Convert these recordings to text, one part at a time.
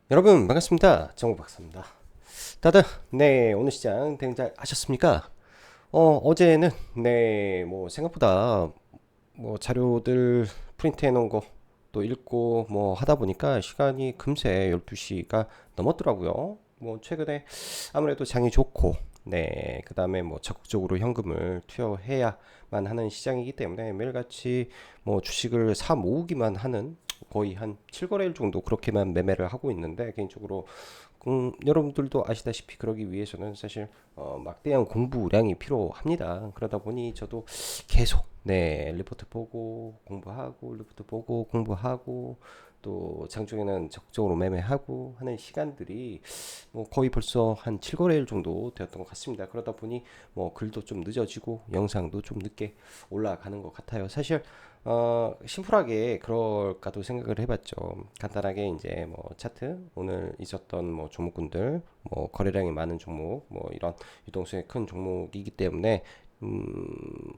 여러분 반갑습니다. 정우박사입니다. 다들 오늘 시장 대응잘 하셨습니까? 어제는 뭐 생각보다 뭐 자료들 프린트해 놓은 거 또 읽고 뭐 하다 보니까 시간이 금세 12시가 넘었더라고요. 뭐 최근에 아무래도 장이 좋고 그다음에 뭐 적극적으로 현금을 투여해야만 하는 시장이기 때문에 매일같이 뭐 주식을 사 모으기만 하는 거의 한 7거래일 정도 그렇게만 매매를 하고 있는데 개인적으로 여러분들도 아시다시피 그러기 위해서는 사실 막대한 공부량이 필요합니다. 그러다 보니 저도 계속 리포트 보고 공부하고 리포트 보고 공부하고 또 장중에는 적극적으로 매매하고 하는 시간들이 뭐 거의 벌써 한 7거래일 정도 되었던 것 같습니다. 그러다 보니 뭐 글도 좀 늦어지고 영상도 좀 늦게 올라가는 것 같아요. 사실 심플하게 그럴까도 생각을 해봤죠. 간단하게 이제 뭐 차트 오늘 있었던 뭐 종목군들 뭐 거래량이 많은 종목 뭐 이런 유동성이 큰 종목이기 때문에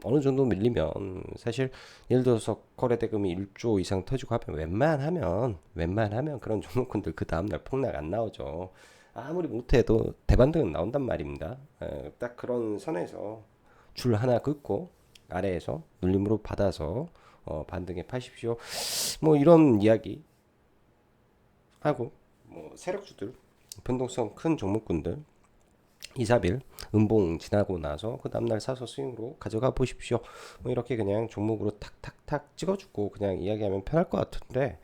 어느 정도 밀리면 사실 예를 들어서 거래 대금이 1조 이상 터지고 하면 웬만하면 그런 종목군들 그 다음날 폭락 안 나오죠. 아무리 못해도 대반등은 나온단 말입니다. 딱 그런 선에서 줄 하나 긋고 아래에서 눌림으로 받아서 반등해 파십시오. 뭐 이런 이야기 하고 뭐 세력주들 변동성 큰 종목군들 2, 3일 음봉 지나고 나서 그 다음날 사서 스윙으로 가져가 보십시오. 뭐 이렇게 그냥 종목으로 탁탁탁 찍어주고 그냥 이야기하면 편할 것 같은데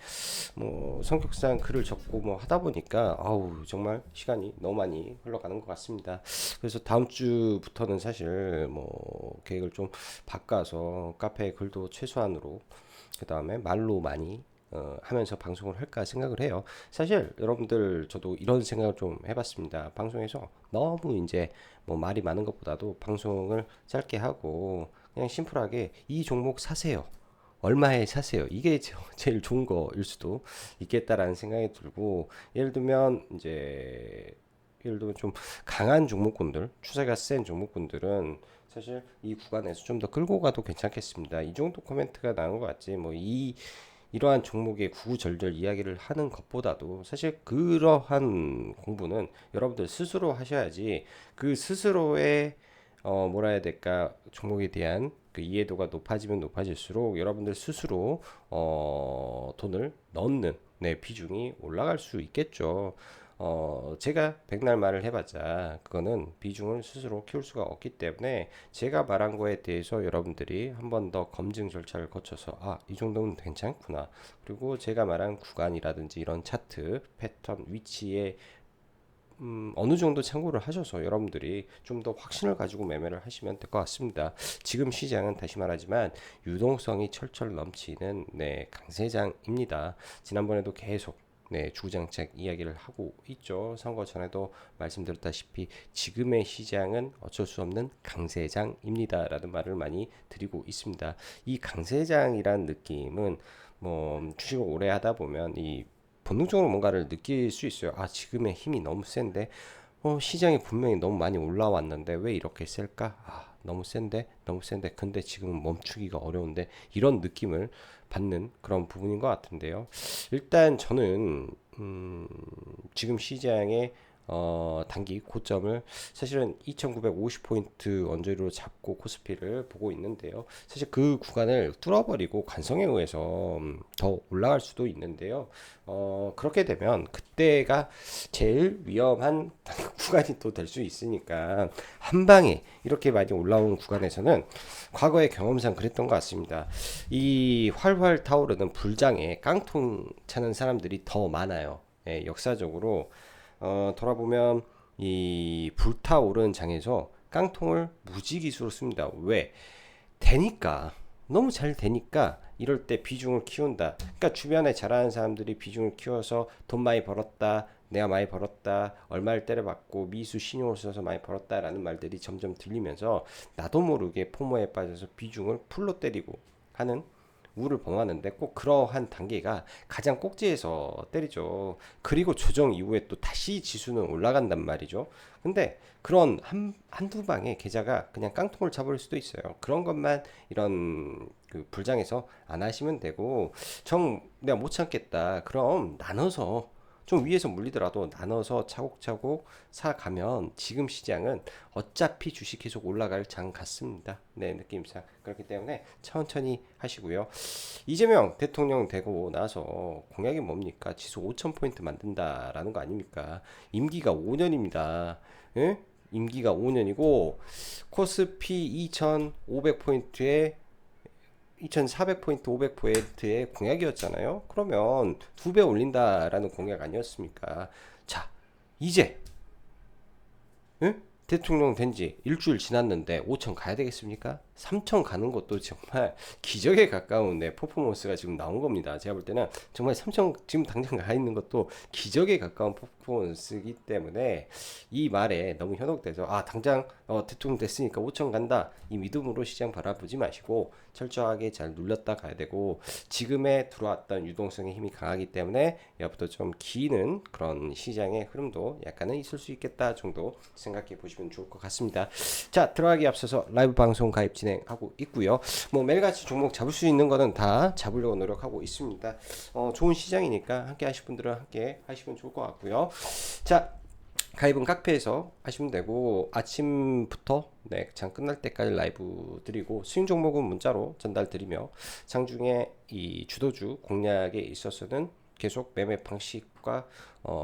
뭐 성격상 글을 적고 뭐 하다 보니까 아우 정말 시간이 너무 많이 흘러가는 것 같습니다. 그래서 다음 주부터는 사실 뭐 계획을 좀 바꿔서 카페 글도 최소한으로 그 다음에 말로 많이 하면서 방송을 할까 생각을 해요. 사실 여러분들 저도 이런 생각을 좀 해봤습니다. 방송에서 너무 이제 뭐 말이 많은 것보다도 방송을 짧게 하고 그냥 심플하게 이 종목 사세요. 얼마에 사세요. 이게 제일 좋은 거일 수도 있겠다라는 생각이 들고 예를 들면 좀 강한 종목군들, 추세가 센 종목군들은 사실 이 구간에서 좀 더 끌고 가도 괜찮겠습니다. 이 정도 코멘트가 나온 것 같지. 뭐 이러한 종목의 구구절절 이야기를 하는 것보다도 사실 그러한 공부는 여러분들 스스로 하셔야지 그 스스로의 뭐라 해야 될까 종목에 대한 그 이해도가 높아지면 높아질수록 여러분들 스스로 돈을 넣는 비중이 올라갈 수 있겠죠. 제가 백날 말을 해봤자 그거는 비중을 스스로 키울 수가 없기 때문에 제가 말한 거에 대해서 여러분들이 한 번 더 검증 절차를 거쳐서 이 정도면 괜찮구나. 그리고 제가 말한 구간이라든지 이런 차트, 패턴, 위치에 어느 정도 참고를 하셔서 여러분들이 좀 더 확신을 가지고 매매를 하시면 될 것 같습니다. 지금 시장은 다시 말하지만 유동성이 철철 넘치는 강세장입니다. 지난번에도 계속 주구장창 이야기를 하고 있죠. 선거 전에도 말씀드렸다시피 지금의 시장은 어쩔 수 없는 강세장입니다라는 말을 많이 드리고 있습니다. 이 강세장이란 느낌은 뭐 주식을 오래 하다 보면 이 본능적으로 뭔가를 느낄 수 있어요. 지금의 힘이 너무 센데, 시장이 분명히 너무 많이 올라왔는데 왜 이렇게 셀까? 너무 센데, 너무 센데, 근데 지금은 멈추기가 어려운데, 이런 느낌을 받는 그런 부분인 것 같은데요. 일단 저는, 지금 시장의 단기 고점을 사실은 2950포인트 언저리로 잡고 코스피를 보고 있는데요. 사실 그 구간을 뚫어버리고 관성에 의해서 더 올라갈 수도 있는데요. 그렇게 되면 그때가 제일 위험한 구간이 또 될 수 있으니까 한 방에 이렇게 많이 올라온 구간에서는 과거의 경험상 그랬던 것 같습니다. 이 활활 타오르는 불장에 깡통 차는 사람들이 더 많아요. 역사적으로 돌아보면 이 불타오른 장에서 깡통을 무지기수로 씁니다. 왜? 되니까 너무 잘 되니까 이럴 때 비중을 키운다. 그러니까 주변에 잘하는 사람들이 비중을 키워서 돈 많이 벌었다. 내가 많이 벌었다. 얼마를 때려받고 미수 신용을 써서 많이 벌었다라는 말들이 점점 들리면서 나도 모르게 포모에 빠져서 비중을 풀로 때리고 하는 우를 범하는데 꼭 그러한 단계가 가장 꼭지에서 때리죠. 그리고 조정 이후에 또 다시 지수는 올라간단 말이죠. 근데 그런 한두 방에 계좌가 그냥 깡통을 차버릴 수도 있어요. 그런 것만 이런 그 불장에서 안 하시면 되고, 내가 못 참겠다. 그럼 나눠서 좀 위에서 물리더라도 나눠서 차곡차곡 사가면 지금 시장은 어차피 주식 계속 올라갈 장 같습니다. 네, 느낌상. 그렇기 때문에 천천히 하시고요. 이재명 대통령 되고 나서 공약이 뭡니까? 지수 5,000포인트 만든다라는 거 아닙니까? 임기가 5년입니다. 예? 임기가 5년이고 코스피 2,500포인트에 2,400포인트, 500포인트의 공약이었잖아요. 그러면 2배 올린다라는 공약 아니었습니까? 자, 이제 응? 대통령 된 지 일주일 지났는데 5천 가야 되겠습니까? 3천 가는 것도 정말 기적에 가까운 퍼포먼스가 지금 나온 겁니다. 제가 볼 때는 정말 3천 지금 당장 가 있는 것도 기적에 가까운 퍼포먼스이기 때문에 이 말에 너무 현혹돼서 당장 대통령 됐으니까 5천 간다 이 믿음으로 시장 바라보지 마시고 철저하게 잘 눌렸다 가야 되고 지금에 들어왔던 유동성의 힘이 강하기 때문에 여부터 좀 기는 그런 시장의 흐름도 약간은 있을 수 있겠다 정도 생각해 보시면 좋을 것 같습니다. 자, 들어가기 앞서서 라이브 방송 가입 진행하고 있고요. 뭐 매일같이 종목 잡을 수 있는 거는 다 잡으려고 노력하고 있습니다. 좋은 시장이니까 함께 하실 분들은 함께 하시면 좋을 것 같고요. 자, 가입은 카페에서 하시면 되고 아침부터 장 끝날 때까지 라이브 드리고 수익 종목은 문자로 전달 드리며 장중에 이 주도주 공략에 있어서는 계속 매매 방식과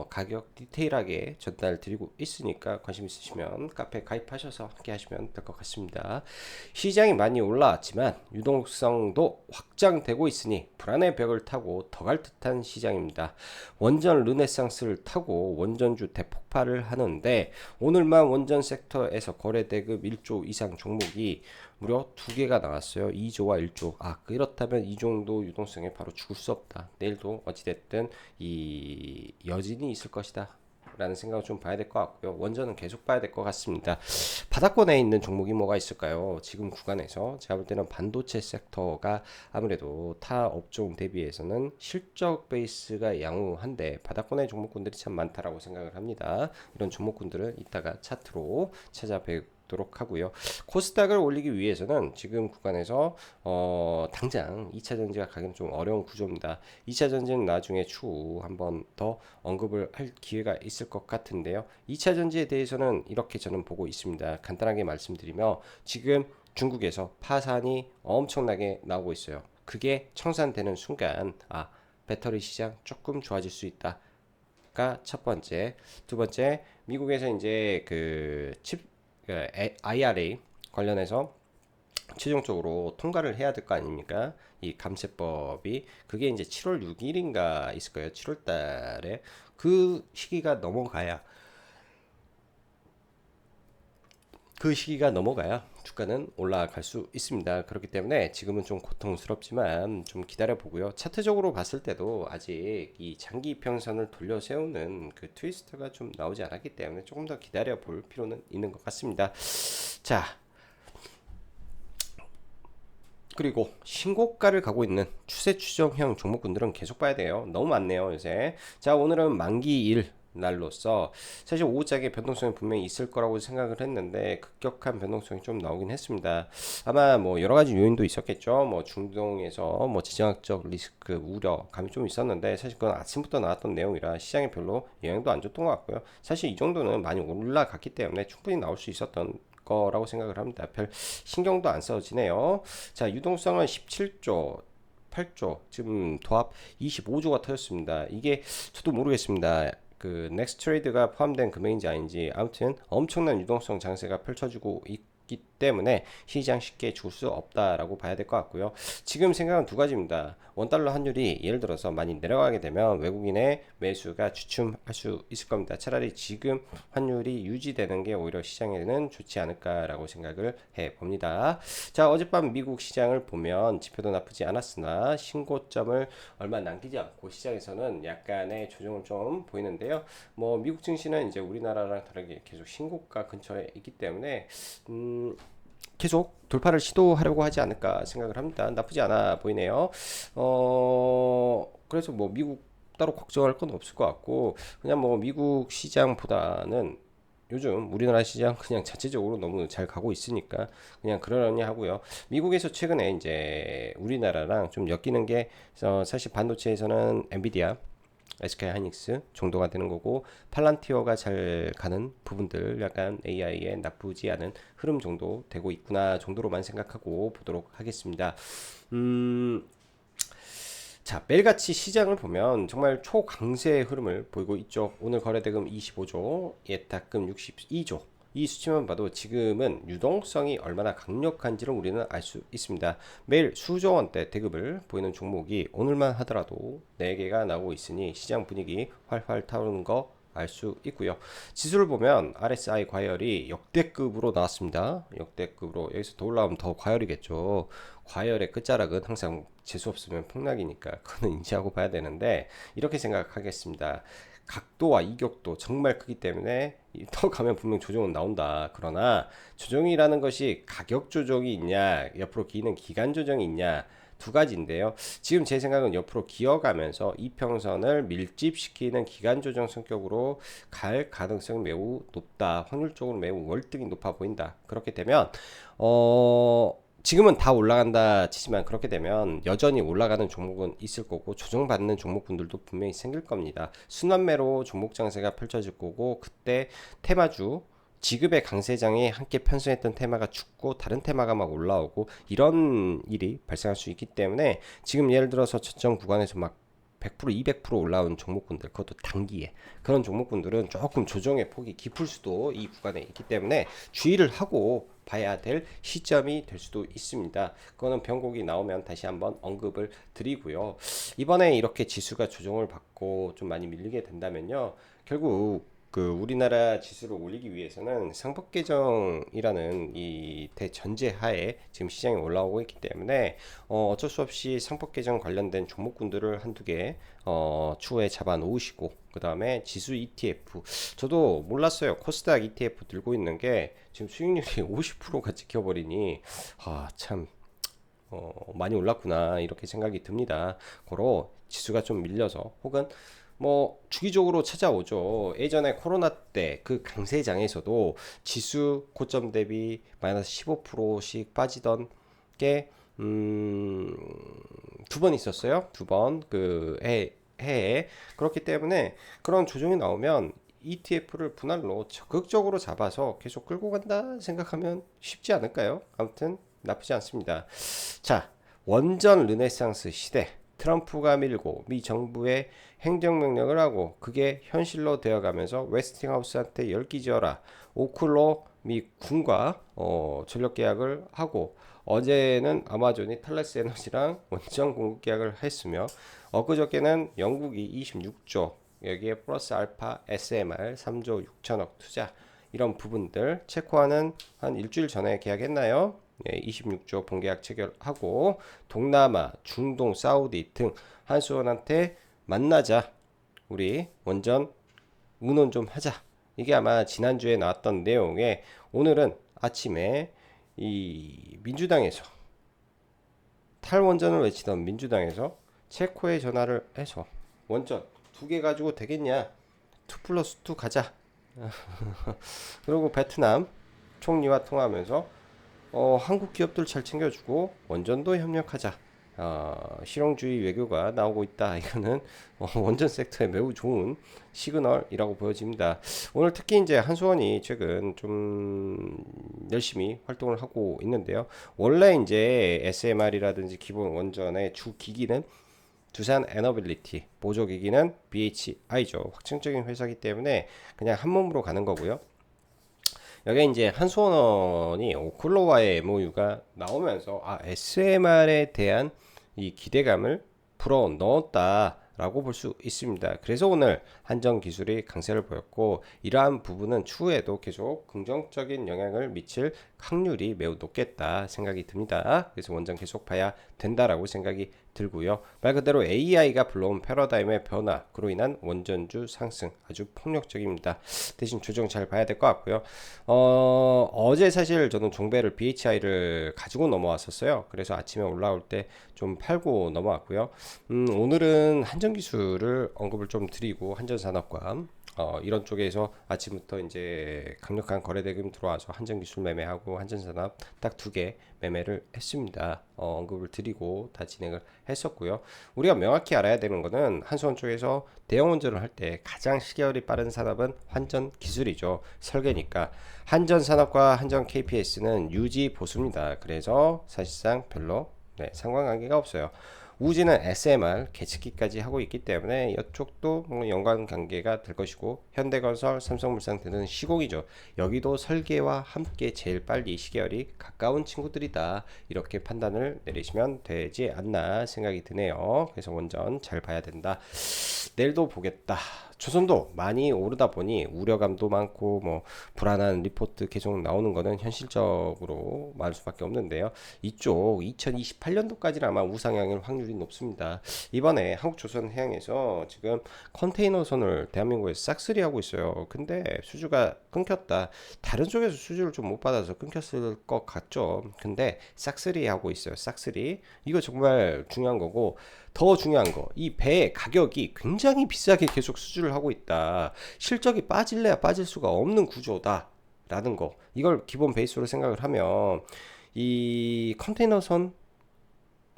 가격 디테일하게 전달 드리고 있으니까 관심 있으시면 카페 가입하셔서 함께 하시면 될 것 같습니다. 시장이 많이 올라왔지만 유동성도 확장되고 있으니 불안의 벽을 타고 더 갈 듯한 시장입니다. 원전 르네상스를 타고 원전주 대폭발을 하는데 오늘만 원전 섹터에서 거래 대금 1조 이상 종목이 무려 2개가 나왔어요. 2조와 1조. 그렇다면 이 정도 유동성에 바로 죽을 수 없다. 내일도 어찌됐든 이 여진이 있을 것이다. 라는 생각을 좀 봐야 될 것 같고요. 원전은 계속 봐야 될 것 같습니다. 바닥권에 있는 종목이 뭐가 있을까요? 지금 구간에서 제가 볼 때는 반도체 섹터가 아무래도 타 업종 대비해서는 실적 베이스가 양호한데 바닥권의 종목군들이 참 많다라고 생각을 합니다. 이런 종목군들은 이따가 차트로 찾아뵙도록 하고요. 코스닥을 올리기 위해서는 지금 구간에서 당장 2차 전지가 가기는 좀 어려운 구조입니다. 2차 전지는 나중에 추후 한번 더 언급을 할 기회가 있을 것 같은데요. 2차 전지에 대해서는 이렇게 저는 보고 있습니다. 간단하게 말씀드리며 지금 중국에서 파산이 엄청나게 나오고 있어요. 그게 청산되는 순간 배터리 시장 조금 좋아질 수 있다가 첫 번째. 두 번째, 미국에서 이제 IRA 관련해서 최종적으로 통과를 해야 될 거 아닙니까? 이 감세법이 그게 이제 7월 6일인가 있을 거예요. 7월 달에 그 시기가 넘어가야 주가는 올라갈 수 있습니다. 그렇기 때문에 지금은 좀 고통스럽지만 좀 기다려 보고요. 차트적으로 봤을 때도 아직 이 장기 이평선을 돌려 세우는 그 트위스트가 좀 나오지 않았기 때문에 조금 더 기다려 볼 필요는 있는 것 같습니다. 자, 그리고 신고가를 가고 있는 추세 추정형 종목군들은 계속 봐야 돼요. 너무 많네요, 요새. 자, 오늘은 만기일 날로서 사실 오후장에 변동성이 분명히 있을 거라고 생각을 했는데 급격한 변동성이 좀 나오긴 했습니다. 아마 뭐 여러 가지 요인도 있었겠죠. 뭐 중동에서 뭐 지정학적 리스크 우려감이 좀 있었는데 사실 그건 아침부터 나왔던 내용이라 시장에 별로 영향도 안 줬던 것 같고요. 사실 이 정도는 많이 올라갔기 때문에 충분히 나올 수 있었던 거라고 생각을 합니다. 별 신경도 안 써지네요. 자, 유동성은 17조 8조 지금 도합 25조가 터졌습니다. 이게 저도 모르겠습니다. 그 넥스트 트레이드가 포함된 금액인지 아닌지 아무튼 엄청난 유동성 장세가 펼쳐지고 있기 때문에 시장 쉽게 줄 수 없다라고 봐야 될 것 같고요. 지금 생각은 두 가지입니다. 원달러 환율이 예를 들어서 많이 내려가게 되면 외국인의 매수가 주춤할 수 있을 겁니다. 차라리 지금 환율이 유지되는 게 오히려 시장에는 좋지 않을까라고 생각을 해 봅니다. 자, 어젯밤 미국 시장을 보면 지표도 나쁘지 않았으나 신고점을 얼마 남기지 않고 시장에서는 약간의 조정을 좀 보이는데요. 뭐 미국 증시는 이제 우리나라랑 다르게 계속 신고가 근처에 있기 때문에 계속 돌파를 시도하려고 하지 않을까 생각을 합니다. 나쁘지 않아 보이네요. 그래서 뭐 미국 따로 걱정할 건 없을 것 같고 그냥 뭐 미국 시장보다는 요즘 우리나라 시장 그냥 자체적으로 너무 잘 가고 있으니까 그냥 그러려니 하고요. 미국에서 최근에 이제 우리나라랑 좀 엮이는 게 사실 반도체에서는 엔비디아 SK 하이닉스 정도가 되는 거고, 팔란티어가 잘 가는 부분들 약간 AI의 나쁘지 않은 흐름 정도 되고 있구나 정도로만 생각하고 보도록 하겠습니다. 음, 자, 매일같이 시장을 보면 정말 초강세의 흐름을 보이고 있죠. 오늘 거래대금 25조, 예탁금 62조. 이 수치만 봐도 지금은 유동성이 얼마나 강력한지를 우리는 알 수 있습니다. 매일 수조 원대 대급을 보이는 종목이 오늘만 하더라도 4개가 나오고 있으니 시장 분위기 활활 타오르는 거 알 수 있고요. 지수를 보면 RSI 과열이 역대급으로 나왔습니다. 역대급으로. 여기서 더 올라오면 더 과열이겠죠. 과열의 끝자락은 항상 재수 없으면 폭락이니까 그거는 인지하고 봐야 되는데, 이렇게 생각하겠습니다. 각도와 이격도 정말 크기 때문에 더 가면 분명 조정은 나온다. 그러나 조정이라는 것이 가격 조정이 있냐, 옆으로 기는 기간 조정이 있냐, 두 가지인데요. 지금 제 생각은 옆으로 기어가면서 이평선을 밀집시키는 기간 조정 성격으로 갈 가능성이 매우 높다. 확률적으로 매우 월등히 높아 보인다. 그렇게 되면 지금은 다 올라간다 치지만, 그렇게 되면 여전히 올라가는 종목은 있을 거고 조정받는 종목분들도 분명히 생길 겁니다. 순환매로 종목 장세가 펼쳐질 거고, 그때 테마주 지급의 강세장에 함께 편승했던 테마가 죽고 다른 테마가 막 올라오고 이런 일이 발생할 수 있기 때문에, 지금 예를 들어서 저점 구간에서 막 100% 200% 올라온 종목군들, 그것도 단기에, 그런 종목군들은 조금 조정의 폭이 깊을 수도 이 구간에 있기 때문에 주의를 하고 봐야 될 시점이 될 수도 있습니다. 그거는 변곡이 나오면 다시 한번 언급을 드리고요. 이번에 이렇게 지수가 조정을 받고 좀 많이 밀리게 된다면요, 결국 그 우리나라 지수를 올리기 위해서는 상법 개정이라는 이 대전제 하에 지금 시장에 올라오고 있기 때문에, 어쩔 수 없이 상법 개정 관련된 종목군들을 한두 개 추후에 잡아 놓으시고, 그 다음에 지수 ETF, 저도 몰랐어요. 코스닥 ETF 들고 있는 게 지금 수익률이 50%가 찍혀버리니 참 많이 올랐구나 이렇게 생각이 듭니다. 고로 지수가 좀 밀려서, 혹은 뭐 주기적으로 찾아오죠. 예전에 코로나 때 그 강세장에서도 지수 고점 대비 마이너스 15%씩 빠지던 게 두 번 있었어요. 두 번 그 해에. 그렇기 때문에 그런 조정이 나오면 ETF를 분할로 적극적으로 잡아서 계속 끌고 간다 생각하면 쉽지 않을까요? 아무튼 나쁘지 않습니다. 자, 원전 르네상스 시대. 트럼프가 밀고 미 정부의 행정명령을 하고 그게 현실로 되어가면서 웨스팅하우스한테 열기지어라. 오클로 미 군과 전력 계약을 하고, 어제는 아마존이 탈레스 에너지랑 원전 공급 계약을 했으며, 엊그저께는 영국이 26조, 여기에 플러스 알파 SMR 3조 6천억 투자, 이런 부분들, 체코와는 한 일주일 전에 계약했나요? 26조 본계약 체결하고, 동남아, 중동, 사우디 등 한수원한테 만나자, 우리 원전 의논 좀 하자. 이게 아마 지난주에 나왔던 내용에, 오늘은 아침에 이 민주당에서, 탈원전을 외치던 민주당에서 체코에 전화를 해서 원전 2개 가지고 되겠냐, 2+2 가자. 그리고 베트남 총리와 통화하면서 한국 기업들 잘 챙겨주고 원전도 협력하자. 실용주의 외교가 나오고 있다. 이거는 원전 섹터에 매우 좋은 시그널이라고 보여집니다. 오늘 특히 이제 한수원이 최근 좀 열심히 활동을 하고 있는데요. 원래 이제 SMR이라든지 기본 원전의 주 기기는 두산 에너빌리티, 보조 기기는 BHI죠. 확정적인 회사이기 때문에 그냥 한 몸으로 가는 거고요. 여기 이제 한수원이 오클로와의 MOU가 나오면서 SMR에 대한 이 기대감을 불어 넣었다라고 볼 수 있습니다. 그래서 오늘 한전기술이 강세를 보였고, 이러한 부분은 추후에도 계속 긍정적인 영향을 미칠 확률이 매우 높겠다 생각이 듭니다. 그래서 원전 계속 봐야 된다라고 생각이 들고요. 말 그대로 AI가 불러온 패러다임의 변화, 그로 인한 원전주 상승 아주 폭력적입니다. 대신 조정 잘 봐야 될 것 같고요. 어제 사실 저는 종배를 BHI를 가지고 넘어왔었어요. 그래서 아침에 올라올 때 좀 팔고 넘어왔고요. 오늘은 한전기술을 언급을 좀 드리고, 한전산업과 이런 쪽에서 아침부터 이제 강력한 거래 대금이 들어와서 한전기술 매매하고 한전산업 딱 두 개 매매를 했습니다. 언급을 드리고 다 진행을 했었고요. 우리가 명확히 알아야 되는 거는 한수원 쪽에서 대형 원전을 할 때 가장 시계열이 빠른 산업은 한전기술이죠. 설계니까 한전산업과 한전 KPS는 유지 보수입니다. 그래서 사실상 별로 상관관계가 없어요. 우지는 SMR 계측기까지 하고 있기 때문에 이쪽도 뭐 연관관계가 될 것이고 현대건설, 삼성물산 등은 시공이죠. 여기도 설계와 함께 제일 빨리 시계열이 가까운 친구들이다. 이렇게 판단을 내리시면 되지 않나 생각이 드네요. 그래서 원전 잘 봐야 된다. 내일도 보겠다. 조선도 많이 오르다 보니 우려감도 많고 뭐 불안한 리포트 계속 나오는 거는 현실적으로 말할 수밖에 없는데요. 이쪽 2028년도까지는 아마 우상향일 확률이 높습니다. 이번에 한국조선해양에서 지금 컨테이너선을 대한민국에서 싹쓸이 하고 있어요. 근데 수주가 끊겼다. 다른 쪽에서 수주를 좀 못 받아서 끊겼을 것 같죠. 근데 싹쓸이 하고 있어요. 싹쓸이. 이거 정말 중요한 거고 더 중요한 거, 이 배의 가격이 굉장히 비싸게 계속 수주를 하고 있다. 실적이 빠질래야 빠질 수가 없는 구조다. 라는 거. 이걸 기본 베이스로 생각을 하면 이 컨테이너선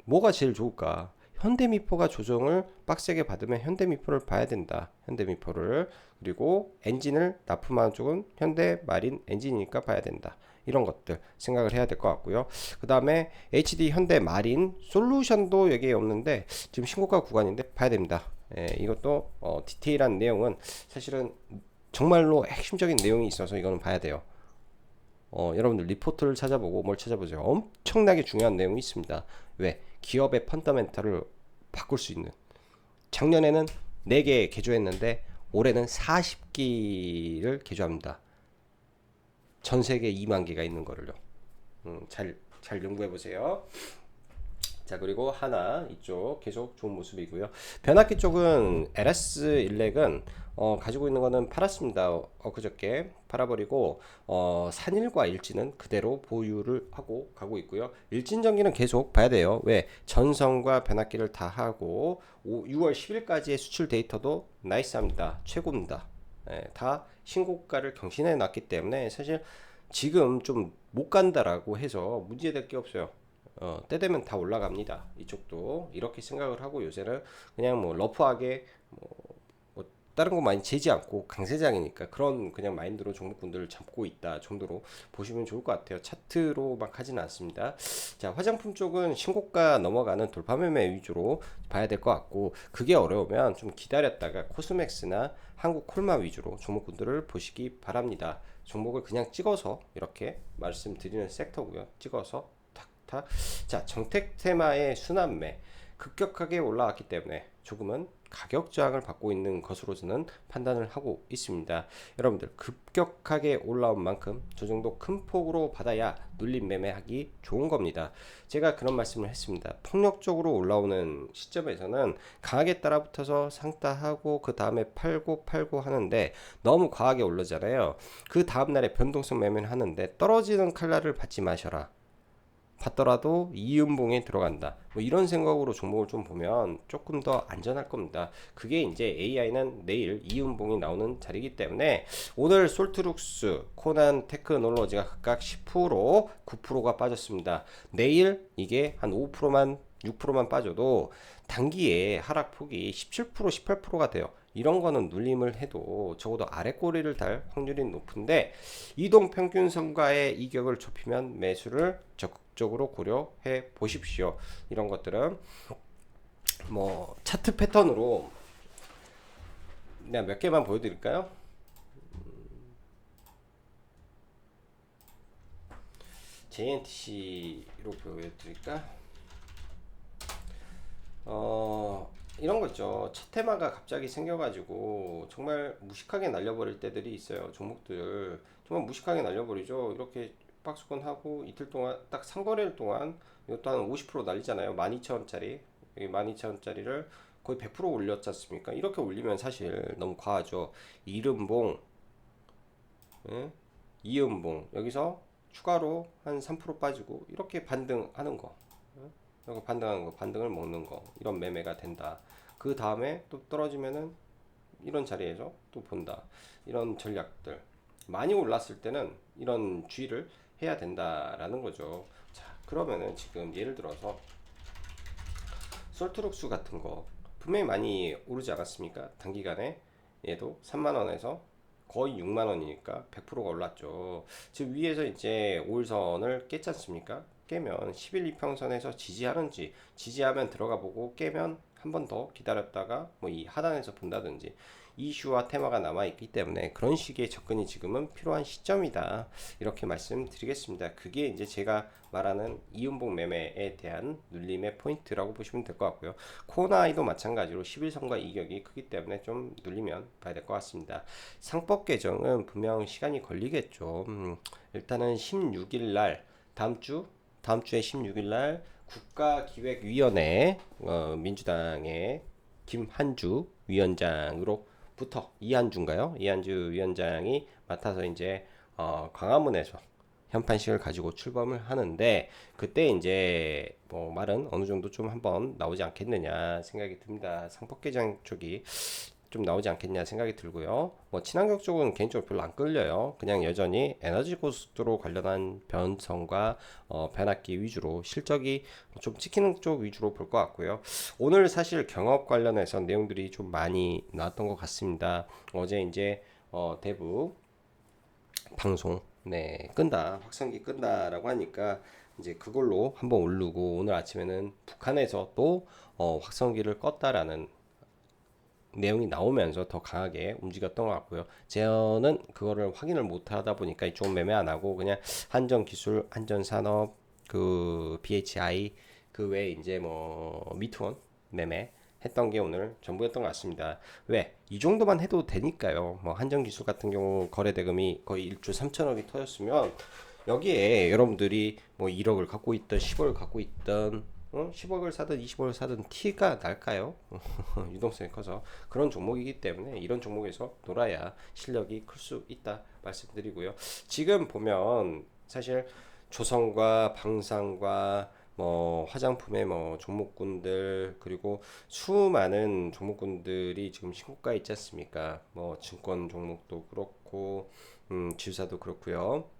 뭐가 제일 좋을까? 현대미포가 조정을 빡세게 받으면 현대미포를 봐야 된다. 현대미포를. 그리고 엔진을 납품하는 쪽은 현대마린 엔진이니까 봐야 된다. 이런 것들 생각을 해야 될 것 같고요. 그 다음에 HD 현대마린 솔루션도 여기에 없는데 지금 신고가 구간인데 봐야 됩니다. 이것도 디테일한 내용은 사실은 정말로 핵심적인 내용이 있어서 이거는 봐야 돼요. 여러분들 리포트를 찾아보고 뭘 찾아보세요. 엄청나게 중요한 내용이 있습니다. 왜? 기업의 펀더멘탈을 바꿀 수 있는. 작년에는 4개 개조했는데 올해는 40기를 개조합니다. 전 세계 2만 개가 있는 거를요. 잘 연구해 보세요. 자, 그리고 하나 이쪽 계속 좋은 모습이고요. 변압기 쪽은 LS 일렉은 가지고 있는 거는 팔았습니다. 그저께 팔아버리고 산일과 일진은 그대로 보유를 하고 가고 있고요. 일진전기는 계속 봐야 돼요. 왜? 전선과 변압기를 다 하고 6월 10일까지의 수출 데이터도 나이스합니다. 최고입니다. 다 신고가를 경신해 놨기 때문에 사실 지금 좀 못 간다라고 해서 문제될 게 없어요. 때 되면 다 올라갑니다. 이쪽도 이렇게 생각을 하고 요새는 그냥 뭐 러프하게 뭐 다른 거 많이 재지 않고 강세장이니까 그런 그냥 마인드로 종목군들을 잡고 있다 정도로 보시면 좋을 것 같아요. 차트로 막 하지는 않습니다. 자, 화장품 쪽은 신고가 넘어가는 돌파 매매 위주로 봐야 될 것 같고 그게 어려우면 좀 기다렸다가 코스맥스나 한국 콜마 위주로 종목군들을 보시기 바랍니다. 종목을 그냥 찍어서 이렇게 말씀드리는 섹터고요. 찍어서 자, 정책 테마의 순환매 급격하게 올라왔기 때문에 조금은 가격 저항을 받고 있는 것으로 저는 판단을 하고 있습니다. 여러분들 급격하게 올라온 만큼 저 정도 큰 폭으로 받아야 눌림 매매하기 좋은 겁니다. 제가 그런 말씀을 했습니다. 폭력적으로 올라오는 시점에서는 강하게 따라붙어서 상따하고 그 다음에 팔고 하는데 너무 과하게 올르잖아요. 그 다음날에 변동성 매매를 하는데 떨어지는 칼날을 받지 마셔라. 받더라도 이음봉에 들어간다. 뭐 이런 생각으로 종목을 좀 보면 조금 더 안전할 겁니다. 그게 이제 AI는 내일 이음봉이 나오는 자리이기 때문에 오늘 솔트룩스, 코난 테크놀로지가 각각 10%, 9%가 빠졌습니다. 내일 이게 한 5%만 6%만 빠져도 단기에 하락폭이 17%, 18%가 돼요. 이런 거는 눌림을 해도 적어도 아래 꼬리를 달 확률이 높은데 이동평균선과의 이격을 좁히면 매수를 적극적으로 고려해 보십시오. 이런 것들은 뭐 차트 패턴으로 내가 몇 개만 보여드릴까요? JNTC로 보여드릴까? 이런 거 있죠. 첫 테마가 갑자기 생겨가지고 정말 무식하게 날려버릴 때들이 있어요. 종목들 정말 무식하게 날려버리죠. 이렇게 박스권 하고 이틀 동안 딱 3거래일 동안 이것도 한 50% 날리잖아요. 12,000원짜리 12,000원짜리를 거의 100% 올렸지 않습니까? 이렇게 올리면 사실 너무 과하죠. 이른봉, 예? 이음봉 여기서 추가로 한 3% 빠지고 이렇게 반등하는 거, 이렇게 반등하는 거, 반등을 먹는 거 이런 매매가 된다. 그 다음에 또 떨어지면은 이런 자리에서 또 본다. 이런 전략들 많이 올랐을 때는 이런 주의를 해야 된다라는 거죠. 자, 그러면은 지금 예를 들어서 솔트룩스 같은 거 분명히 많이 오르지 않았습니까? 단기간에 얘도 3만원에서 거의 6만원이니까 100%가 올랐죠. 지금 위에서 이제 5일선을 깼지 않습니까? 깨면 11 이평선에서 지지하는지, 지지하면 들어가 보고 깨면 한 번 더 기다렸다가 뭐 이 하단에서 본다든지, 이슈와 테마가 남아 있기 때문에 그런 식의 접근이 지금은 필요한 시점이다, 이렇게 말씀드리겠습니다. 그게 이제 제가 말하는 이음봉 매매에 대한 눌림의 포인트라고 보시면 될 것 같고요. 코나이도 마찬가지로 11선과 이격이 크기 때문에 좀 눌리면 봐야 될 것 같습니다. 상법 개정은 분명 시간이 걸리겠죠. 일단은 16일 날, 다음 주에 16일 날 국가기획위원회, 민주당의 김한주 위원장으로부터, 이한주인가요? 이한주 위원장이 맡아서 이제 광화문에서 현판식을 가지고 출범을 하는데, 그때 이제 뭐 말은 어느 정도 좀 한번 나오지 않겠느냐 생각이 듭니다. 상법 개정 쪽이 좀 나오지 않겠냐 생각이 들고요. 뭐 친환경 쪽은 개인적으로 별로 안 끌려요. 그냥 여전히 에너지 고속도로 관련한 변성과 변압기 위주로 실적이 좀 찍히는 쪽 위주로 볼 것 같고요. 오늘 사실 경업 관련해서 내용들이 좀 많이 나왔던 것 같습니다. 어제 이제 대북 방송, 네, 끈다, 확성기 끈다라고 하니까 이제 그걸로 한번 오르고, 오늘 아침에는 북한에서 또 확성기를 껐다라는 내용이 나오면서 더 강하게 움직였던 것 같고요. 제어는 그거를 확인을 못 하다 보니까 이쪽 매매 안 하고 그냥 한전기술, 한전산업, 그 BHI, 그 외에 이제 뭐 미투원 매매 했던 게 오늘 전부였던 것 같습니다. 왜? 이 정도만 해도 되니까요. 뭐 한전기술 같은 경우 거래 대금이 거의 1조 3천억이 터졌으면, 여기에 여러분들이 뭐 1억을 갖고 있던, 10억을 갖고 있던, 10억을 사든 20억을 사든 티가 날까요? 유동성이 커서 그런 종목이기 때문에 이런 종목에서 놀아야 실력이 클 수 있다 말씀드리고요. 지금 보면 사실 조선과 방산과 뭐 화장품의 뭐 종목군들, 그리고 수많은 종목군들이 지금 신고가에 있지 않습니까? 뭐 증권 종목도 그렇고 지주사도 그렇고요.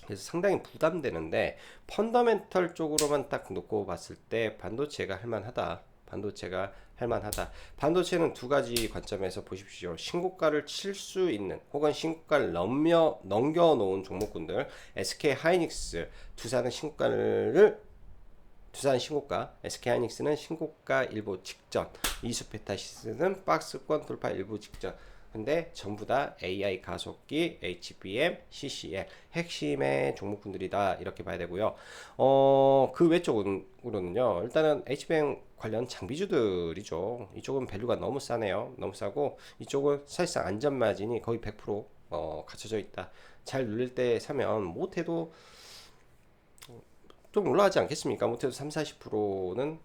그래서 상당히 부담되는데, 펀더멘털 쪽으로만 딱 놓고 봤을 때 반도체가 할만하다. 반도체가 할만하다. 반도체는 두 가지 관점에서 보십시오. 신고가를 칠 수 있는, 혹은 신고가를 넘겨놓은 종목군들, SK 하이닉스, 두산은 신고가, SK 하이닉스는 신고가 일보 직전, 이수페타시스는 박스권 돌파 일보 직전. 근데 전부 다 AI 가속기, HBM, CCL 핵심의 종목군들이다, 이렇게 봐야 되고요. 그 외쪽으로는요. 일단은 HBM 관련 장비주들이죠. 이쪽은 밸류가 너무 싸네요. 너무 싸고, 이쪽은 사실상 안전 마진이 거의 100% 갖춰져 있다. 잘 눌릴 때 사면 못해도 좀 올라가지 않겠습니까? 못해도 3, 40%는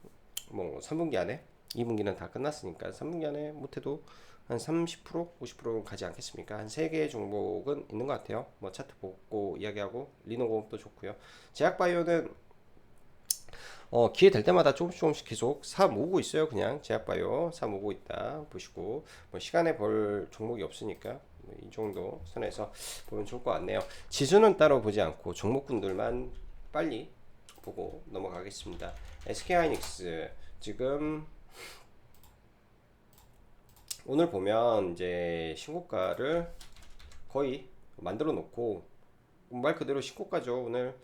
뭐 3분기 안에, 2분기는 다 끝났으니까 3분기 안에 못해도 한 30%, 50%는 가지 않겠습니까? 한 3개의 종목은 있는 것 같아요. 뭐 차트 보고 이야기하고, 리노공업도 좋고요. 제약바이오는 기회 될 때마다 조금씩 계속 사 모으고 있어요. 그냥 제약바이오 사 모으고 있다 보시고, 뭐 시간에 볼 종목이 없으니까 뭐이 정도 선에서 보면 좋을 것 같네요. 지수는 따로 보지 않고 종목군들만 빨리 보고 넘어가겠습니다. SK하이닉스 지금 오늘 보면 이제 신고가를 거의 만들어 놓고, 말 그대로 신고가죠. 오늘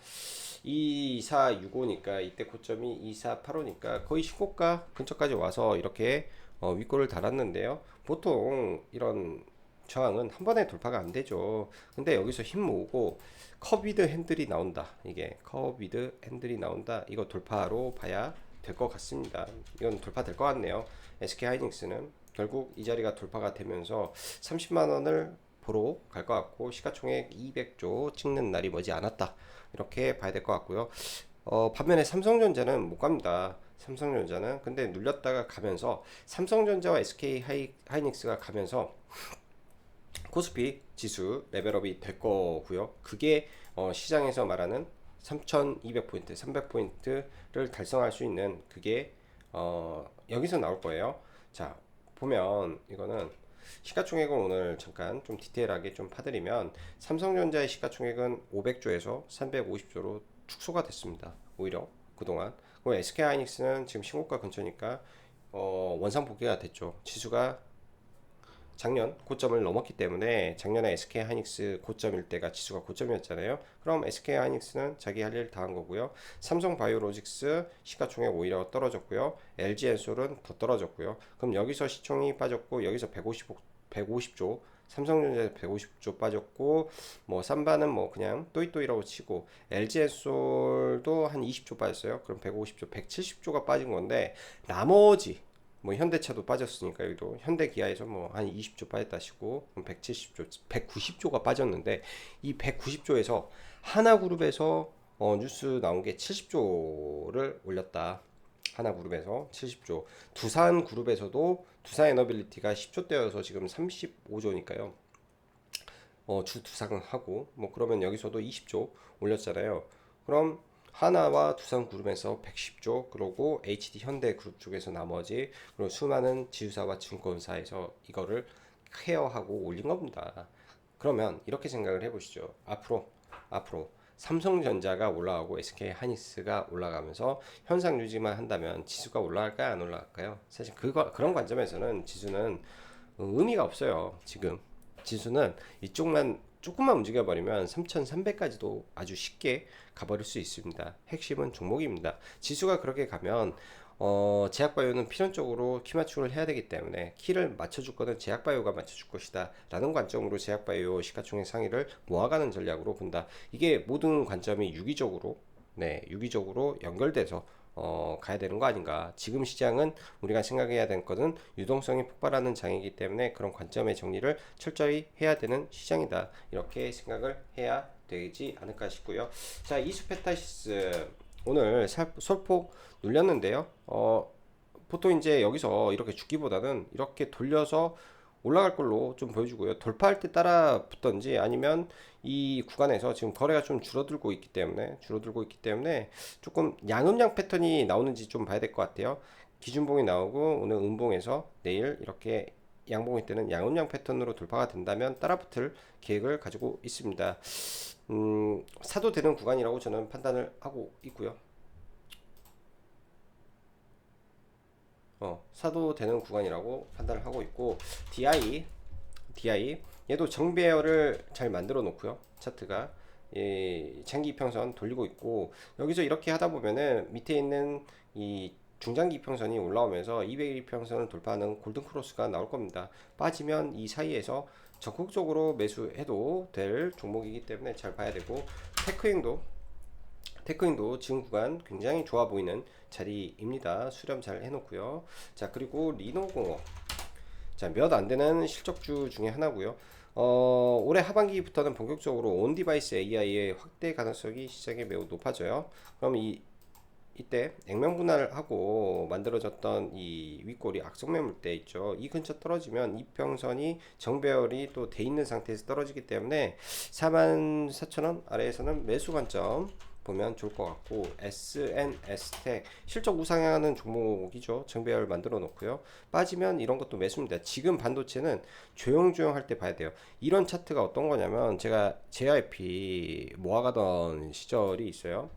2465니까 이때 고점이 2485니까 거의 신고가 근처까지 와서 이렇게 윗골을 달았는데요. 보통 이런 저항은 한 번에 돌파가 안 되죠. 근데 여기서 힘 모으고 커비드 핸들이 나온다. 이게 커비드 핸들이 나온다. 이거 돌파로 봐야 될 것 같습니다. 이건 돌파 될 것 같네요. SK 하이닉스는 결국 이 자리가 돌파가 되면서 30만 원을 보러 갈 것 같고, 시가총액 200조 찍는 날이 머지 않았다, 이렇게 봐야 될 것 같고요. 반면에 삼성전자는 못 갑니다. 삼성전자는 근데 눌렸다가 가면서, 삼성전자와 SK 하이닉스가 가면서 코스피 지수 레벨업이 될 거고요. 그게 시장에서 말하는 3200포인트, 300포인트를 달성할 수 있는, 그게 여기서 나올 거예요. 자, 보면 이거는 시가총액을 오늘 잠깐 좀 디테일하게 좀 파드리면 삼성전자의 시가총액은 500조에서 350조로 축소가 됐습니다. 오히려 그동안. 그리고 SK하이닉스는 지금 신고가 근처니까 원상 복귀가 됐죠. 지수가 작년 고점을 넘었기 때문에 작년에 SK하이닉스 고점일 때가 지수가 고점이었잖아요. 그럼 SK하이닉스는 자기 할 일 다 한 거고요. 삼성바이오로직스 시가총액 오히려 떨어졌고요. LG엔솔은 더 떨어졌고요. 그럼 여기서 시총이 빠졌고 여기서 150조 삼성전자 150조 빠졌고 뭐 삼바는 뭐 그냥 또이또이라고 치고 LG엔솔도 한 20조 빠졌어요. 그럼 150조, 170조가 빠진 건데 나머지 뭐 현대차도 빠졌으니까 여기도 현대기아에서 뭐 한 20조 빠졌다 시고 170조, 190조가 빠졌는데 이 190조에서 하나그룹에서 뉴스 나온 게 70조를 올렸다. 하나그룹에서 70조, 두산그룹에서도 두산에너빌리티가 10조대여서 지금 35조니까요. 주 두산하고 뭐 그러면 여기서도 20조 올렸잖아요. 그럼 하나와 두산그룹에서 110조, 그리고 HD 현대그룹 쪽에서 나머지, 그리고 수많은 지주사와 증권사에서 이거를 케어하고 올린 겁니다. 그러면 이렇게 생각을 해보시죠. 앞으로 삼성전자가 올라가고 SK 하이닉스가 올라가면서 현상 유지만 한다면 지수가 올라갈까요, 안 올라갈까요? 사실 그런 관점에서는 지수는 의미가 없어요. 지금 지수는 이쪽만 조금만 움직여버리면 3,300까지도 아주 쉽게 가버릴 수 있습니다. 핵심은 종목입니다. 지수가 그렇게 가면 제약바이오는 필연적으로 키 맞추기를 해야 되기 때문에 키를 맞춰줄 거는 제약바이오가 맞춰줄 것이다 라는 관점으로 제약바이오 시가총액 상위를 모아가는 전략으로 본다. 이게 모든 관점이 유기적으로 연결돼서 가야 되는 거 아닌가. 지금 시장은 우리가 생각해야 되는 것은 유동성이 폭발하는 장이기 때문에 그런 관점의 정리를 철저히 해야 되는 시장이다. 이렇게 생각을 해야 되지 않을까 싶고요. 자, 이수페타시스 오늘 솔폭 눌렸는데요. 보통 이제 여기서 이렇게 죽기보다는 이렇게 돌려서 올라갈 걸로 좀 보여주고요. 돌파할 때 따라 붙던지 아니면 이 구간에서 지금 거래가 좀 줄어들고 있기 때문에 조금 양음양 패턴이 나오는지 좀 봐야 될 것 같아요. 기준봉이 나오고 오늘 음봉에서 내일 이렇게 양봉일 때는 양음양 패턴으로 돌파가 된다면 따라붙을 계획을 가지고 있습니다. 사도 되는 구간이라고 저는 판단을 하고 있고요. 사도 되는 구간이라고 판단을 하고 있고, DI 얘도 정배열을 잘 만들어 놓고요. 차트가 장기 이평선 돌리고 있고, 여기서 이렇게 하다 보면은 밑에 있는 이 중장기 이평선이 올라오면서 200일 이평선을 돌파하는 골든 크로스가 나올 겁니다. 빠지면 이 사이에서 적극적으로 매수해도 될 종목이기 때문에 잘 봐야 되고, 테크인도 지금 구간 굉장히 좋아 보이는 자리입니다. 수렴 잘 해놓고요. 자, 그리고 리노공업. 자, 몇 안 되는 실적주 중에 하나고요. 올해 하반기부터는 본격적으로 온 디바이스 AI의 확대 가능성이 시장에 매우 높아져요. 그럼 이때 액면 분할하고 만들어졌던 이 윗골이 악성 매물대 있죠. 이 근처 떨어지면 이평선이 정배열이 또 돼 있는 상태에서 떨어지기 때문에 44,000원 아래에서는 매수 관점 보면 좋을 것 같고, SNS텍 실적 우상향하는 종목이죠. 정배열 만들어 놓고요. 빠지면 이런 것도 매수입니다. 지금 반도체는 조용조용 할 때 봐야 돼요. 이런 차트가 어떤 거냐면 제가 JYP 모아가던 시절이 있어요.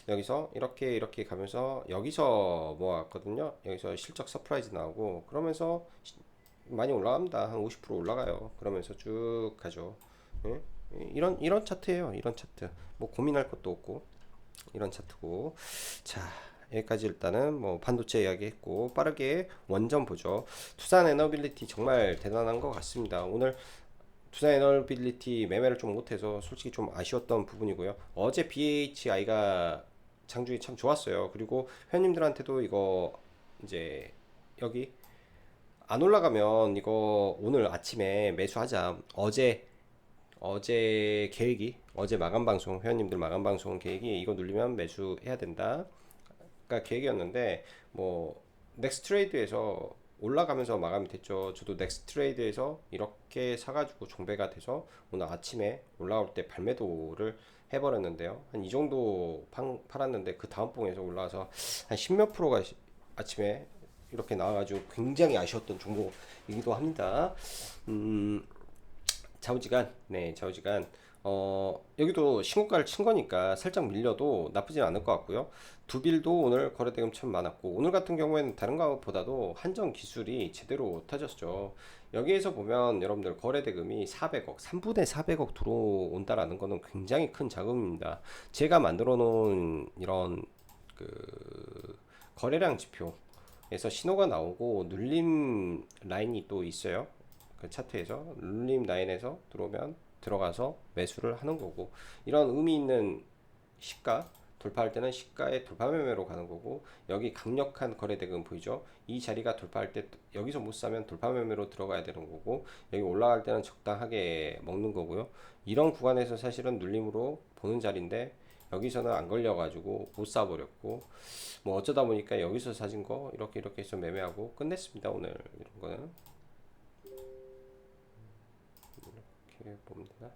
여기서 이렇게 가면서 여기서 모았거든요. 여기서 실적 서프라이즈 나오고 그러면서 많이 올라갑니다. 한 50% 올라가요. 그러면서 쭉 가죠. 예? 이런 차트예요. 이런 차트. 뭐 고민할 것도 없고 이런 차트고. 자, 여기까지 일단은 뭐 반도체 이야기 했고, 빠르게 원전 보죠. 투산 에너빌리티 정말 대단한 것 같습니다. 오늘 투자 에너빌리티 매매를 좀 못해서 솔직히 좀 아쉬웠던 부분이고요. 어제 BHI가 장중이 참 좋았어요. 그리고 회원님들한테도 이거 이제 여기 안 올라가면 이거 오늘 아침에 매수하자. 어제 마감 방송, 회원님들 마감 방송 계획이 이거 눌리면 매수해야 된다. 가 계획이었는데 뭐 넥스트레이드에서 올라가면서 마감이 됐죠. 저도 넥스트레이드에서 이렇게 사가지고 종배가 돼서 오늘 아침에 올라올 때 발매도를 해버렸는데요. 한 이 정도 팔았는데 그 다음 봉에서 올라와서 한 10몇 프로가 아침에 이렇게 나와가지고 굉장히 아쉬웠던 종목이기도 합니다. 음, 좌우지간, 네, 좌우지간. 여기도 신고가를 친 거니까 살짝 밀려도 나쁘진 않을 것 같고요. 두빌도 오늘 거래대금 참 많았고, 오늘 같은 경우에는 다른 것보다도 한정 기술이 제대로 터졌죠. 여기에서 보면 여러분들 거래대금이 400억, 3분의 400억 들어온다라는 거는 굉장히 큰 자금입니다. 제가 만들어 놓은 이런 그 거래량 지표에서 신호가 나오고 눌림 라인이 또 있어요. 그 차트에서 눌림 라인에서 들어오면 들어가서 매수를 하는 거고, 이런 의미 있는 시가 돌파할 때는 시가의 돌파 매매로 가는 거고, 여기 강력한 거래 대금 보이죠? 이 자리가 돌파할 때 여기서 못 사면 돌파 매매로 들어가야 되는 거고, 여기 올라갈 때는 적당하게 먹는 거고요. 이런 구간에서 사실은 눌림으로 보는 자리인데 여기서는 안 걸려 가지고 못 사버렸고, 뭐 어쩌다 보니까 여기서 사진 거 이렇게 해서 매매하고 끝냈습니다. 오늘 이런 거는 이렇게 보면 되나?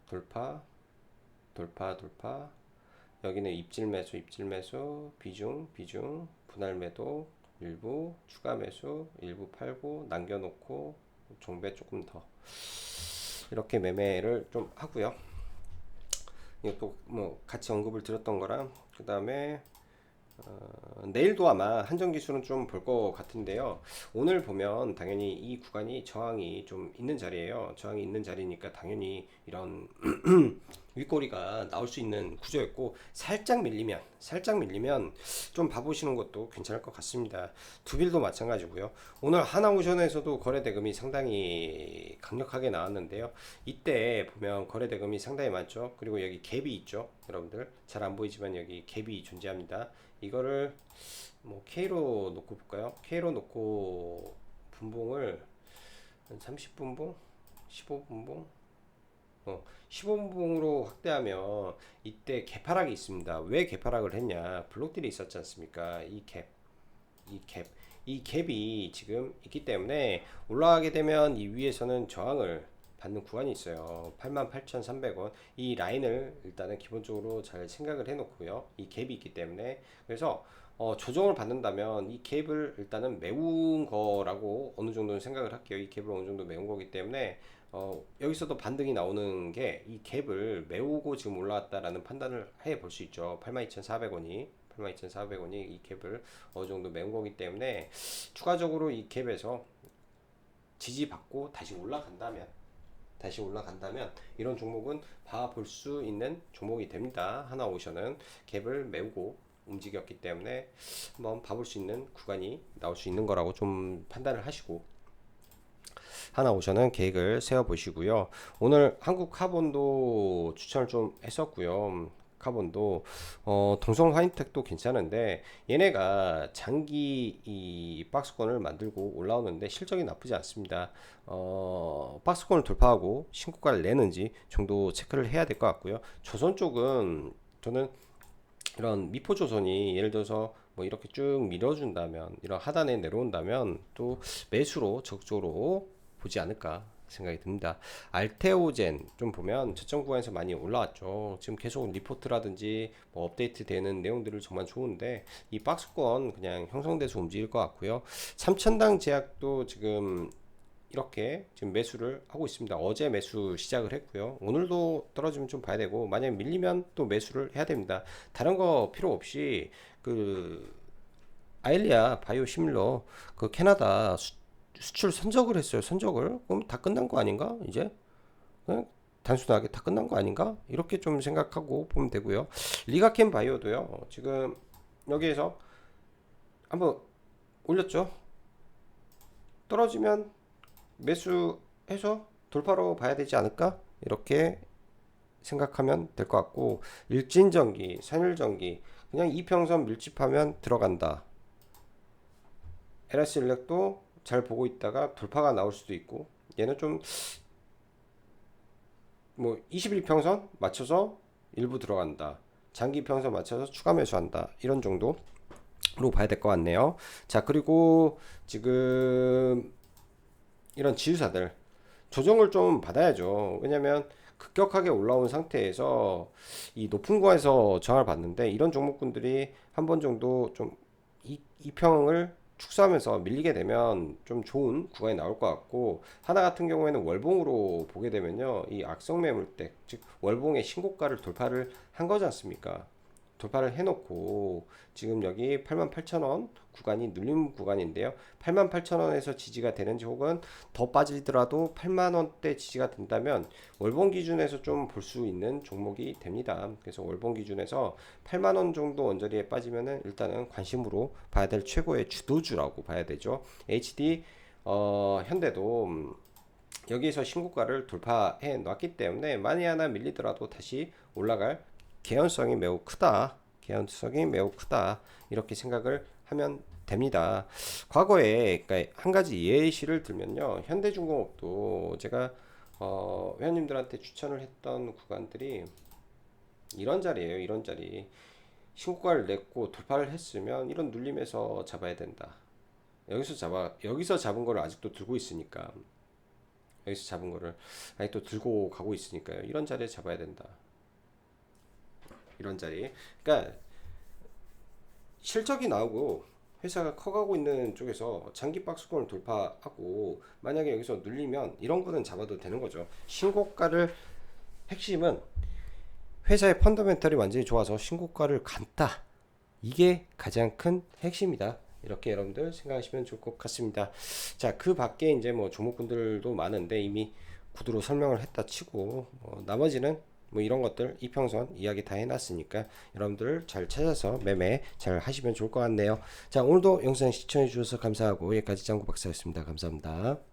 돌파, 돌파. 여기는 입질 매수, 비중, 분할 매도, 일부 추가 매수, 일부 팔고 남겨놓고 종배 조금 더 이렇게 매매를 좀 하고요. 이것도 뭐 같이 언급을 드렸던 거랑, 그 다음에 내일도 아마 한정 기술은 좀 볼 것 같은데요. 오늘 보면 당연히 이 구간이 저항이 좀 있는 자리예요. 저항이 있는 자리니까 당연히 이런 윗꼬리가 나올 수 있는 구조였고, 살짝 밀리면 좀 봐보시는 것도 괜찮을 것 같습니다. 두빌도 마찬가지고요. 오늘 하나오션에서도 거래대금이 상당히 강력하게 나왔는데요. 이때 보면 거래대금이 상당히 많죠. 그리고 여기 갭이 있죠. 여러분들 잘 안 보이지만 여기 갭이 존재합니다. 이거를 뭐 K로 놓고 볼까요? K로 놓고 분봉을 한 30분봉, 15분봉, 15분봉으로 확대하면 이때 개파락이 있습니다. 왜 개파락을 했냐? 블록들이 있었지 않습니까? 이 갭이 지금 있기 때문에 올라가게 되면 이 위에서는 저항을 받는 구간이 있어요. 88,300원. 이 라인을 일단은 기본적으로 잘 생각을 해 놓고요. 이 갭이 있기 때문에. 그래서 조정을 받는다면 이 갭을 일단은 메운 거라고 어느 정도는 생각을 할게요. 이 갭을 어느 정도 메운 거기 때문에 여기서도 반등이 나오는 게 이 갭을 메우고 지금 올라왔다라는 판단을 해 볼 수 있죠. 82,400원이 이 갭을 어느 정도 메운 거기 때문에 추가적으로 이 갭에서 지지받고 다시 올라간다면 이런 종목은 봐볼 수 있는 종목이 됩니다. 하나오션은 갭을 메우고 움직였기 때문에 한번 봐볼 수 있는 구간이 나올 수 있는 거라고 좀 판단을 하시고, 하나오션은 계획을 세워 보시고요. 오늘 한국 카본도 추천을 좀 했었고요. 카본도 동성 화인텍도 괜찮은데 얘네가 장기 이 박스권을 만들고 올라오는데 실적이 나쁘지 않습니다. 박스권을 돌파하고 신고가를 내는지 정도 체크를 해야 될 것 같고요. 조선 쪽은 저는 이런 미포조선이 예를 들어서 뭐 이렇게 쭉 밀어준다면, 이런 하단에 내려온다면 또 매수로 적극적으로 보지 않을까 생각이 듭니다. 알테오젠 좀 보면 저점 구간에서 많이 올라왔죠. 지금 계속 리포트라든지 뭐 업데이트 되는 내용들을 정말 좋은데 이 박스권 그냥 형성돼서 움직일 것 같고요. 삼천당 제약도 지금 이렇게 지금 매수를 하고 있습니다. 어제 매수 시작을 했고요. 오늘도 떨어지면 좀 봐야 되고, 만약에 밀리면 또 매수를 해야 됩니다. 다른 거 필요 없이 그 아일리아 바이오시밀러 그 캐나다 수출 선적을 했어요. 선적을. 그럼 다 끝난 거 아닌가? 이제 그냥 단순하게 다 끝난 거 아닌가? 이렇게 좀 생각하고 보면 되고요. 리가켄 바이오도요. 지금 여기에서 한번 올렸죠. 떨어지면 매수해서 돌파로 봐야 되지 않을까? 이렇게 생각하면 될 것 같고, 일진전기, 산일전기 그냥 이평선 밀집하면 들어간다. 에라실렉도 잘 보고 있다가 돌파가 나올 수도 있고, 얘는 좀 뭐 21평선 맞춰서 일부 들어간다. 장기 평선 맞춰서 추가 매수한다. 이런 정도로 봐야 될 것 같네요. 자, 그리고 지금 이런 지주사들 조정을 좀 받아야죠. 왜냐면 급격하게 올라온 상태에서 이 높은 거에서 저항을 받는데, 이런 종목군들이 한 번 정도 좀 이평을 축소하면서 밀리게 되면 좀 좋은 구간이 나올 것 같고, 하나 같은 경우에는 월봉으로 보게 되면요, 이 악성 매물대, 즉 월봉의 신고가를 돌파를 한 거지 않습니까? 돌파를 해놓고 지금 여기 88,000원 구간이 눌림 구간인데요. 88,000원에서 지지가 되는지, 혹은 더 빠지더라도 8만원대 지지가 된다면 월봉 기준에서 좀 볼 수 있는 종목이 됩니다. 그래서 월봉 기준에서 8만원 정도 언저리에 빠지면은 일단은 관심으로 봐야 될 최고의 주도주라고 봐야 되죠. HD 현대도 여기에서 신고가를 돌파해 놨기 때문에 만에 하나 밀리더라도 다시 올라갈 개연성이 매우 크다. 개연성이 매우 크다. 이렇게 생각을 하면 됩니다. 과거에 그러니까 한 가지 예시를 들면요, 현대중공업도 제가 회원님들한테 추천을 했던 구간들이 이런 자리예요. 이런 자리. 신고가를 냈고 돌파를 했으면 이런 눌림에서 잡아야 된다. 여기서 잡은 거를 아직도 들고 있으니까, 여기서 잡은 거를 아직도 들고 가고 있으니까요. 이런 자리에 잡아야 된다. 이런 자리. 그러니까 실적이 나오고 회사가 커가고 있는 쪽에서 장기 박스권을 돌파하고 만약에 여기서 눌리면 이런 거는 잡아도 되는 거죠. 신고가를, 핵심은 회사의 펀더멘털이 완전히 좋아서 신고가를 간다. 이게 가장 큰 핵심이다. 이렇게 여러분들 생각하시면 좋을 것 같습니다. 자, 그 밖에 이제 뭐 종목군들도 많은데 이미 구두로 설명을 했다 치고, 나머지는 뭐 이런 것들 이평선 이야기 다 해놨으니까 여러분들 잘 찾아서 매매 잘 하시면 좋을 것 같네요. 자, 오늘도 영상 시청해 주셔서 감사하고, 여기까지 짱구 박사였습니다. 감사합니다.